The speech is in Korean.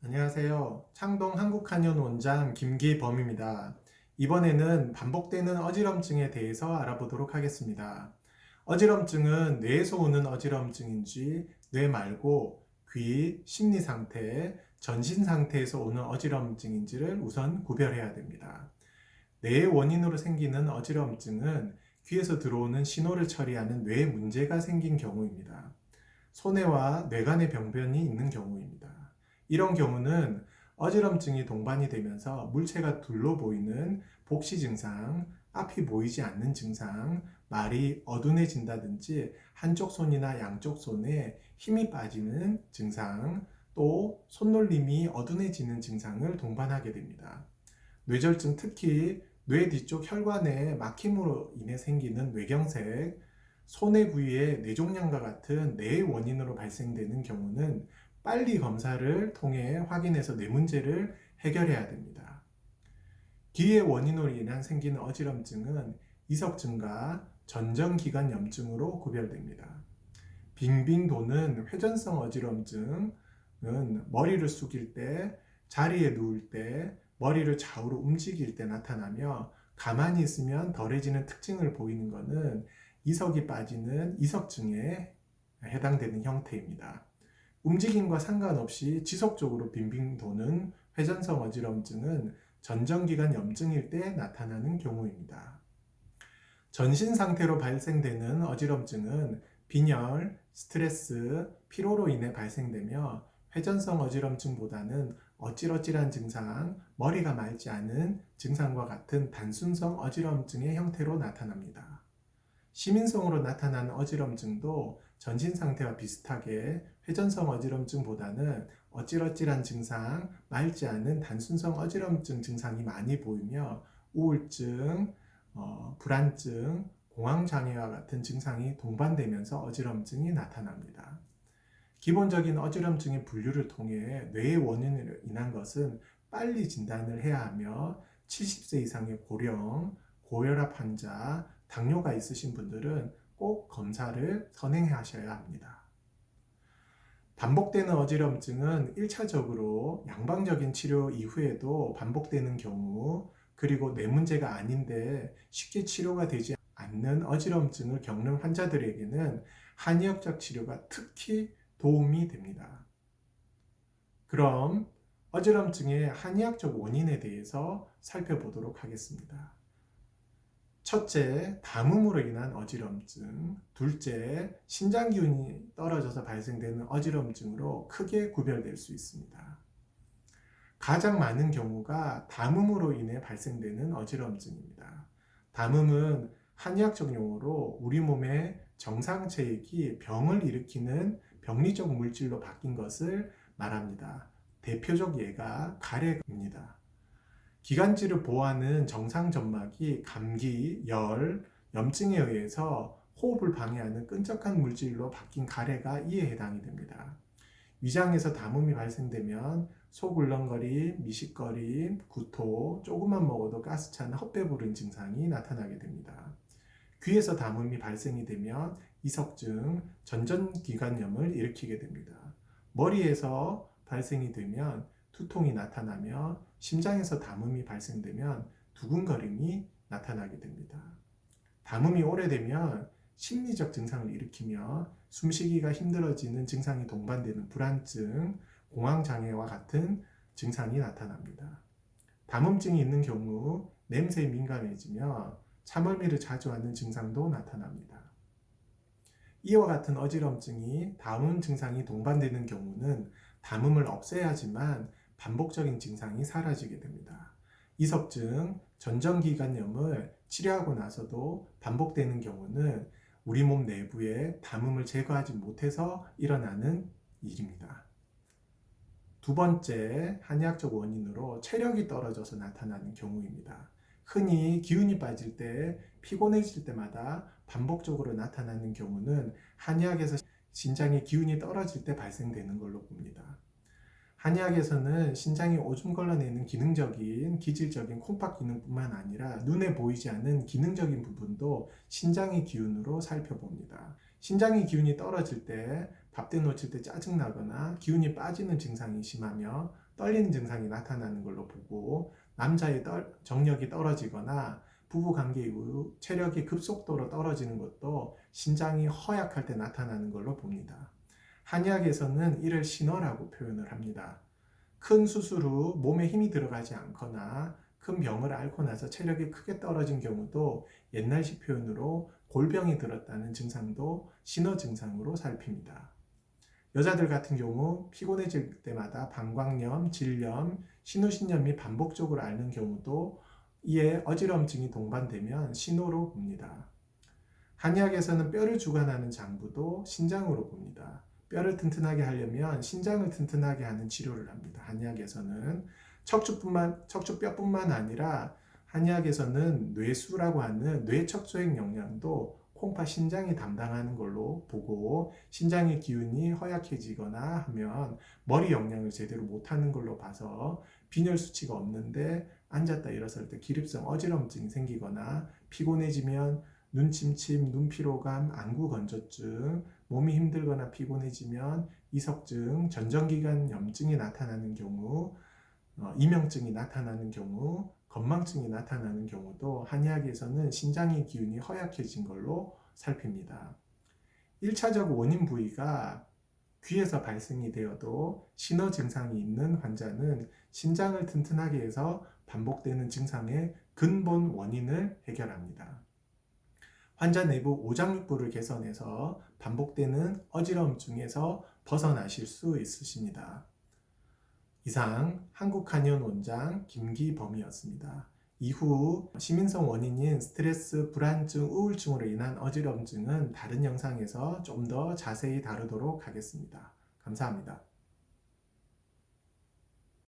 안녕하세요. 창동 한국한의원 원장 김기범입니다. 이번에는 반복되는 어지럼증에 대해서 알아보도록 하겠습니다. 어지럼증은 뇌에서 오는 어지럼증인지 뇌 말고 귀, 심리 상태, 전신 상태에서 오는 어지럼증인지를 우선 구별해야 됩니다. 뇌의 원인으로 생기는 어지럼증은 귀에서 들어오는 신호를 처리하는 뇌에 문제가 생긴 경우입니다. 소뇌와 뇌간의 병변이 있는 경우입니다. 이런 경우는 어지럼증이 동반이 되면서 물체가 둘로 보이는 복시 증상, 앞이 보이지 않는 증상, 말이 어둔해진다든지 한쪽 손이나 양쪽 손에 힘이 빠지는 증상, 또 손놀림이 어둔해지는 증상을 동반하게 됩니다. 뇌졸중, 특히 뇌 뒤쪽 혈관의 막힘으로 인해 생기는 뇌경색, 손해 부위의 뇌종양과 같은 뇌의 원인으로 발생되는 경우는 빨리 검사를 통해 확인해서 뇌 문제를 해결해야 됩니다. 기의 원인으로 인한 생기는 어지럼증은 이석증과 전정기관염증으로 구별됩니다. 빙빙 도는 회전성 어지럼증은 머리를 숙일 때, 자리에 누울 때, 머리를 좌우로 움직일 때 나타나며 가만히 있으면 덜해지는 특징을 보이는 것은 이석이 빠지는 이석증에 해당되는 형태입니다. 움직임과 상관없이 지속적으로 빙빙 도는 회전성 어지럼증은 전정기관 염증일 때 나타나는 경우입니다. 전신 상태로 발생되는 어지럼증은 빈혈, 스트레스, 피로로 인해 발생되며 회전성 어지럼증보다는 어질어질한 증상, 머리가 맑지 않은 증상과 같은 단순성 어지럼증의 형태로 나타납니다. 시민성으로 나타나는 어지럼증도 전신 상태와 비슷하게 회전성 어지럼증보다는 어질어질한 증상, 맑지 않은 단순성 어지럼증 증상이 많이 보이며 우울증, 불안증, 공황장애와 같은 증상이 동반되면서 어지럼증이 나타납니다. 기본적인 어지럼증의 분류를 통해 뇌의 원인으로 인한 것은 빨리 진단을 해야 하며 70세 이상의 고령, 고혈압 환자, 당뇨가 있으신 분들은 꼭 검사를 선행하셔야 합니다. 반복되는 어지럼증은 1차적으로 양방적인 치료 이후에도 반복되는 경우, 그리고 뇌 문제가 아닌데 쉽게 치료가 되지 않는 어지럼증을 겪는 환자들에게는 한의학적 치료가 특히 도움이 됩니다. 그럼 어지럼증의 한의학적 원인에 대해서 살펴보도록 하겠습니다. 첫째, 담음으로 인한 어지럼증. 둘째, 신장 기운이 떨어져서 발생되는 어지럼증으로 크게 구별될 수 있습니다. 가장 많은 경우가 담음으로 인해 발생되는 어지럼증입니다. 담음은 한의학적 용어로 우리 몸의 정상 체액이 병을 일으키는 병리적 물질로 바뀐 것을 말합니다. 대표적 예가 가래입니다. 기관지를 보호하는 정상 점막이 감기, 열, 염증에 의해서 호흡을 방해하는 끈적한 물질로 바뀐 가래가 이에 해당이 됩니다. 위장에서 담음이 발생되면 속 울렁거림, 미식거림, 구토, 조금만 먹어도 가스찬 헛배 부른 증상이 나타나게 됩니다. 귀에서 담음이 발생이 되면 이석증, 전전기관염을 일으키게 됩니다. 머리에서 발생이 되면 두통이 나타나며 심장에서 담음이 발생되면 두근거림이 나타나게 됩니다. 담음이 오래되면 심리적 증상을 일으키며 숨쉬기가 힘들어지는 증상이 동반되는 불안증, 공황장애와 같은 증상이 나타납니다. 담음증이 있는 경우 냄새에 민감해지며 참을미를 자주 하는 증상도 나타납니다. 이와 같은 어지럼증이 담음 증상이 동반되는 경우는 담음을 없애야지만 반복적인 증상이 사라지게 됩니다. 이석증, 전정기관염을 치료하고 나서도 반복되는 경우는 우리 몸 내부에 담음을 제거하지 못해서 일어나는 일입니다. 두 번째, 한의학적 원인으로 체력이 떨어져서 나타나는 경우입니다. 흔히 기운이 빠질 때, 피곤해질 때마다 반복적으로 나타나는 경우는 한의학에서 신장의 기운이 떨어질 때 발생되는 걸로 봅니다. 한의학에서는 신장이 오줌 걸러내는 기능적인, 기질적인 콩팥 기능뿐만 아니라 눈에 보이지 않는 기능적인 부분도 신장의 기운으로 살펴봅니다. 신장의 기운이 떨어질 때, 밥 때 놓칠 때 짜증나거나 기운이 빠지는 증상이 심하며 떨리는 증상이 나타나는 걸로 보고, 남자의 정력이 떨어지거나 부부관계 이후 체력이 급속도로 떨어지는 것도 신장이 허약할 때 나타나는 걸로 봅니다. 한의학에서는 이를 신어라고 표현을 합니다. 큰 수술 후 몸에 힘이 들어가지 않거나 큰 병을 앓고 나서 체력이 크게 떨어진 경우도 옛날식 표현으로 골병이 들었다는 증상도 신어 증상으로 살핍니다. 여자들 같은 경우 피곤해질 때마다 방광염, 질염, 신우신염이 반복적으로 앓는 경우도 이에 어지럼증이 동반되면 신호로 봅니다. 한의학에서는 뼈를 주관하는 장부도 신장으로 봅니다. 뼈를 튼튼하게 하려면 신장을 튼튼하게 하는 치료를 합니다. 한의학에서는 척추뼈뿐만 아니라 한의학에서는 뇌수라고 하는 뇌척소행 영양도 콩팥 신장이 담당하는 걸로 보고, 신장의 기운이 허약해지거나 하면 머리 영양을 제대로 못하는 걸로 봐서 빈혈 수치가 없는데 앉았다 일어설 때 기립성 어지럼증이 생기거나, 피곤해지면 눈침침, 눈피로감, 안구건조증, 몸이 힘들거나 피곤해지면 이석증, 전정기관 염증이 나타나는 경우, 이명증이 나타나는 경우, 건망증이 나타나는 경우도 한의학에서는 신장의 기운이 허약해진 걸로 살핍니다. 1차적 원인 부위가 귀에서 발생이 되어도 신어 증상이 있는 환자는 신장을 튼튼하게 해서 반복되는 증상의 근본 원인을 해결합니다. 환자 내부 오장육부를 개선해서 반복되는 어지러움증에서 벗어나실 수 있으십니다. 이상 한국한의원 원장 김기범이었습니다. 이후 시민성 원인인 스트레스, 불안증, 우울증으로 인한 어지러움증은 다른 영상에서 좀 더 자세히 다루도록 하겠습니다. 감사합니다.